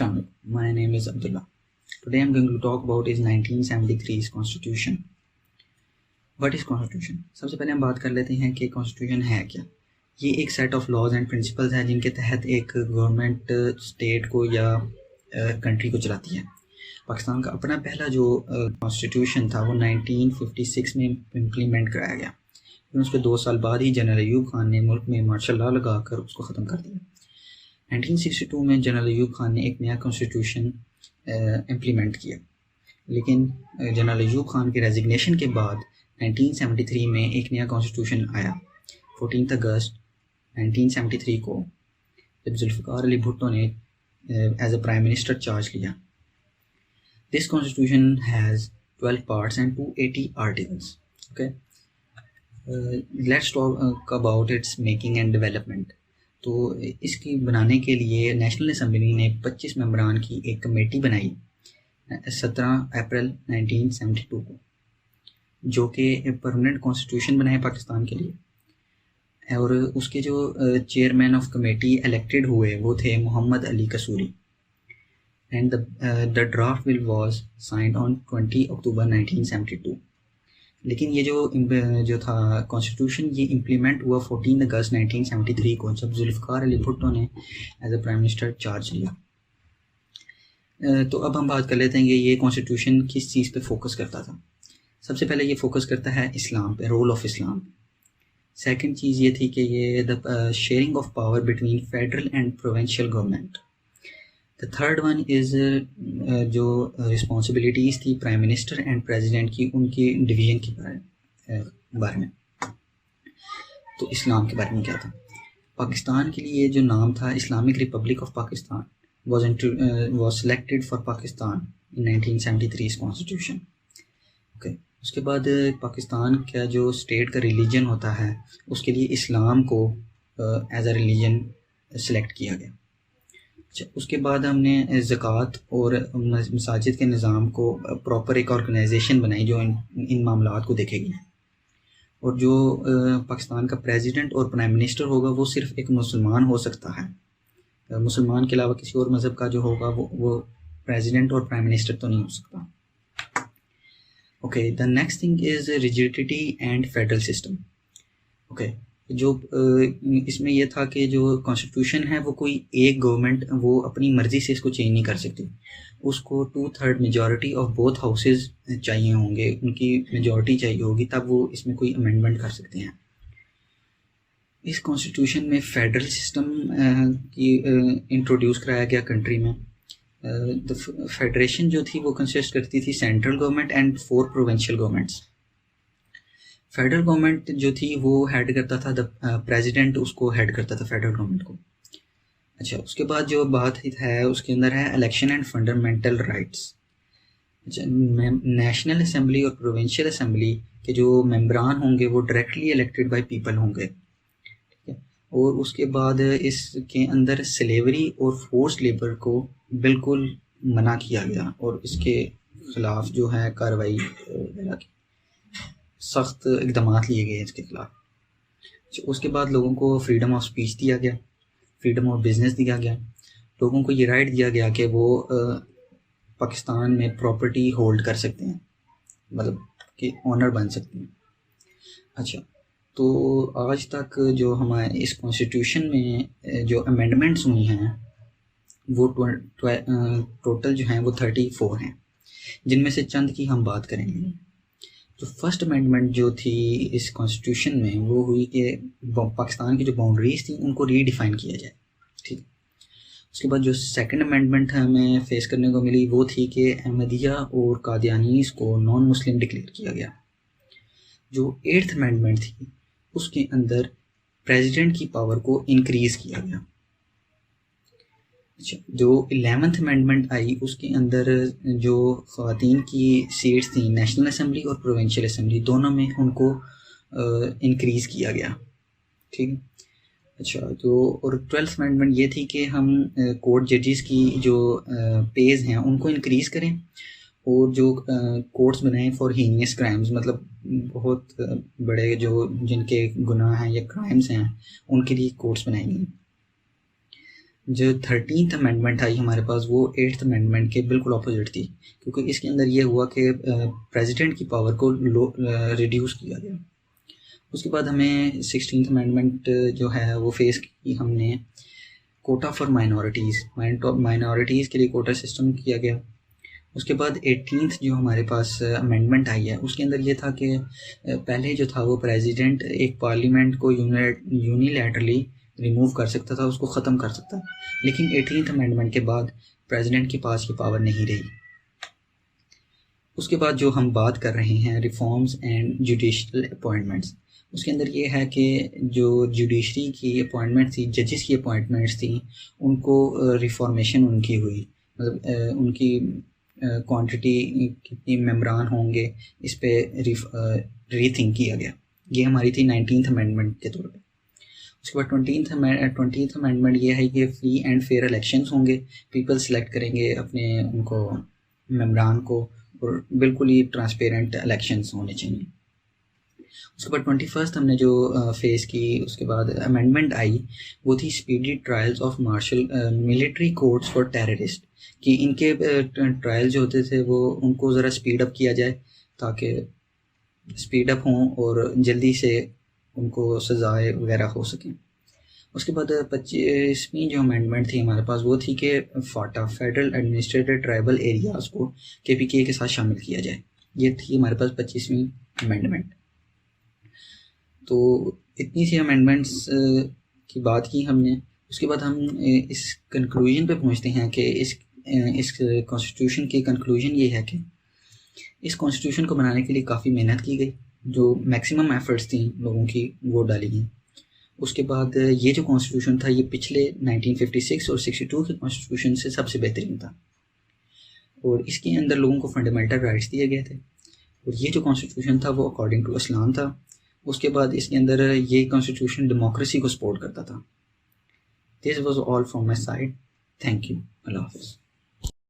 Assalamu alaikum. My name is Abdullah. Today I'm going to talk about is 1973's Constitution. What is Constitution? सबसे पहले हम बात कर लेते हैं कि Constitution है क्या. ये एक set of laws and principles हैं जिनके तहत एक गवर्नमेंट स्टेट को या कंट्री को चलाती है. पाकिस्तान का अपना पहला जो कॉन्स्टिट्यूशन था वो 1956 में इम्प्लीमेंट कराया गया. फिर उसके 2 साल बाद ही जनरल अयूब खान ने मुल्क में मार्शल लॉ लगाकर उसको ख़त्म कर दिया. 1962 में जनरल अयूब खान ने एक नया कॉन्स्टिट्यूशन इम्प्लीमेंट किया, लेकिन जनरल अयूब खान के रेजिग्नेशन के बाद 1973 में एक नया कॉन्स्टिट्यूशन आया. 14 अगस्त 1973 को जब जुल्फ़िकार अली भुट्टो ने as a prime minister charge लिया. This constitution has 12 parts and 280 articles. Okay, let's talk about its making and development. तो इसकी बनाने के लिए नेशनल असम्बली ने 25 मेंबरान की एक कमेटी बनाई 17 अप्रैल 1972 को, जो कि परमानेंट कॉन्स्टिट्यूशन बनाए पाकिस्तान के लिए. और उसके जो चेयरमैन ऑफ कमेटी इलेक्टेड हुए वो थे Mohammad Ali Kasuri. And the draft bill was signed on 20 October 1972. लेकिन ये जो था कॉन्स्टिट्यूशन ये इम्प्लीमेंट हुआ 14 अगस्त 1973 को, जब जुल्फ़िकार अली भुट्टो ने as a prime minister charge लिया. तो अब हम बात कर लेते हैं कि ये कॉन्स्टिट्यूशन किस चीज़ पे फोकस करता था. सबसे पहले ये फोकस करता है इस्लाम पे, रोल ऑफ इस्लाम. सेकंड चीज़ ये थी कि ये the sharing of power between federal and provincial government. The third one is जो रिस्पॉन्सिबिलिटीज़ थी प्राइम मिनिस्टर एंड प्रेसिडेंट की, उनकी डिवीज़न के बारे में. तो इस्लाम के बारे में क्या था. पाकिस्तान के लिए जो नाम था Islamic Republic of Pakistan was selected for Pakistan in 1973 constitution. Okay, उसके बाद पाकिस्तान का जो स्टेट का रिलीजन होता है उसके लिए इस्लाम को एज अ रिलीजन सेलेक्ट किया गया. अच्छा, उसके बाद हमने ज़कात और मसाजिद के निज़ाम को प्रॉपर एक ऑर्गेनाइजेशन बनाई जो इन मामलात को देखेगी. और जो पाकिस्तान का प्रेसिडेंट और प्राइम मिनिस्टर होगा वो सिर्फ एक मुसलमान हो सकता है. मुसलमान के अलावा किसी और मज़हब का जो होगा वो प्रेसिडेंट और प्राइम मिनिस्टर तो नहीं हो सकता. Okay, the next thing is rigidity and federal system. Okay, जो इसमें यह था कि जो कॉन्स्टिट्यूशन है वो कोई एक गवर्नमेंट वो अपनी मर्ज़ी से इसको चेंज नहीं कर सकती. उसको 2/3 मेजॉरिटी ऑफ बोथ हाउसेस चाहिए होंगे, उनकी मेजॉरिटी चाहिए होगी, तब वो इसमें कोई अमेंडमेंट कर सकते हैं. इस कॉन्स्टिट्यूशन में फेडरल सिस्टम की इंट्रोड्यूस कराया गया कंट्री में. द फेडरेशन जो थी वो कंसिस्ट करती थी central government and 4 provincial governments. Federal government जो थी वो हेड करता था, द प्रेसिडेंट उसको हेड करता था फेडरल गवर्नमेंट को. अच्छा, उसके बाद जो बात है उसके अंदर है इलेक्शन एंड फंडामेंटल राइट्स. अच्छा, नेशनल असम्बली और प्रोविंशियल असम्बली के जो मेंबरान होंगे वो डायरेक्टली इलेक्टेड बाय पीपल होंगे. ठीक है, और उसके बाद इसके अंदर स्लेवरी और फोर्स लेबर को बिल्कुल मना किया गया और इसके ख़िलाफ़ जो है कार्रवाई की सख्त इक़दाम लिए गए इसके ख़िलाफ़. उसके बाद लोगों को फ्रीडम ऑफ स्पीच दिया गया, फ्रीडम ऑफ बिज़नेस दिया गया. लोगों को ये राइट दिया गया कि वो पाकिस्तान में प्रॉपर्टी होल्ड कर सकते हैं, मतलब कि ओनर बन सकते हैं. अच्छा, तो आज तक जो हमारे इस कॉन्स्टिट्यूशन में जो अमेंडमेंट्स हुई हैं वो टोटल जो हैं वो 34 हैं, जिनमें से चंद की हम बात करेंगे. तो फर्स्ट अमेंडमेंट जो थी इस कॉन्स्टिट्यूशन में वो हुई कि पाकिस्तान की जो बाउंड्रीज थी उनको रीडिफ़ाइन किया जाए. ठीक. उसके बाद जो सेकंड अमेंडमेंट हमें फेस करने को मिली वो थी कि अहमदिया और कादियानीज़ को नॉन मुस्लिम डिक्लेयर किया गया. जो 8th अमेंडमेंट थी उसके अंदर प्रेसिडेंट की पावर को इंक्रीज़ किया गया. अच्छा, जो 11th अमेंडमेंट आई उसके अंदर जो ख़वातीन की सीट्स थी नेशनल असम्बली और प्रोविंशियल असम्बली दोनों में उनको इंक्रीज़ किया गया. ठीक. अच्छा, तो और 12th अमेंडमेंट ये थी कि हम कोर्ट जजेस की जो पेज हैं उनको इंक्रीज़ करें और जो कोर्ट्स बनाएं फॉर हीनियस क्राइम्स, मतलब बहुत बड़े जो जिनके गुनाह हैं या क्राइम्स हैं उनके लिए कोर्ट्स बनाएंगे. جو 13th امینڈمنٹ آئی ہمارے پاس وہ 8th امینڈمنٹ کے بالکل اپوزٹ تھی، کیونکہ اس کے اندر یہ ہوا کہ پریزیڈنٹ کی پاور کو ریڈیوس کیا گیا۔ اس کے بعد ہمیں 16th امینڈمنٹ جو ہے وہ فیس کی ہم نے کوٹا فار مائنورٹیز کے لیے کوٹا سسٹم کیا گیا۔ اس کے بعد 18th جو ہمارے پاس امینڈمنٹ آئی ہے اس کے اندر یہ تھا کہ پہلے جو تھا وہ پریزیڈنٹ ایک پارلیمنٹ کو یونیلیٹرلی ریموو کر سکتا تھا، اس کو ختم کر سکتا، لیکن 18th امینڈمنٹ کے بعد پریزیڈنٹ کے پاس یہ پاور نہیں رہی۔ اس کے بعد جو ہم بات کر رہے ہیں ریفارمز اینڈ جوڈیشل اپوائنٹمنٹس، اس کے اندر یہ ہے کہ جو جوڈیشری کی اپوائنٹمنٹ تھی، ججز کی اپوائنٹمنٹس تھیں، ان کو ریفارمیشن ان کی ہوئی، مطلب ان کی کوانٹٹی کتنی ممبران ہوں گے اس پہ ری تھنک کیا گیا۔ یہ ہماری تھی 19th امینڈمنٹ کے طور پہ۔ اس کے بعد 20th امینڈمنٹ یہ ہے کہ فری اینڈ فیئر الیکشنز ہوں گے، پیپل سلیکٹ کریں گے اپنے ان کو ممبران کو، اور بالکل ہی ٹرانسپیرنٹ الیکشنز ہونے چاہیے۔ اس کے بعد 21st ہم نے جو فیس کی، اس کے بعد امینڈمنٹ آئی وہ تھی speedy trials of martial military courts for terrorist, کہ ان کے ٹرائل جو ہوتے تھے وہ ان کو ذرا اسپیڈ اپ کیا جائے تاکہ اسپیڈ اپ ہوں اور جلدی سے ان کو سزائیں وغیرہ ہو سکیں۔ اس کے بعد 25ویں جو امینڈمنٹ تھی ہمارے پاس وہ تھی کہ FATA federal administrative tribal areas کو KPK کے ساتھ شامل کیا جائے۔ یہ تھی ہمارے پاس 25ویں امینڈمنٹ۔ تو اتنی سی امینڈمنٹس کی بات کی ہم نے۔ اس کے بعد ہم اس کنکلوژن پہ پہنچتے ہیں کہ اس کانسٹیٹیوشن کی کنکلوژن یہ ہے کہ اس کانسٹیٹیوشن کو بنانے کے لیے کافی محنت کی گئی، جو میکسیمم ایفرٹس تھیں لوگوں کی وہ ڈالی گئیں۔ اس کے بعد یہ جو کانسٹیٹیوشن تھا یہ پچھلے 1956 اور 62 کے کانسٹیٹیوشن سے سب سے بہترین تھا، اور اس کے اندر لوگوں کو فنڈامنٹل رائٹس دیے گئے تھے، اور یہ جو کانسٹیٹیوشن تھا وہ اکارڈنگ ٹو اسلام تھا۔ اس کے بعد اس کے اندر یہ کانسٹیٹیوشن ڈیموکریسی کو سپورٹ کرتا تھا۔ This was all from my side, thank you, اللہ حافظ۔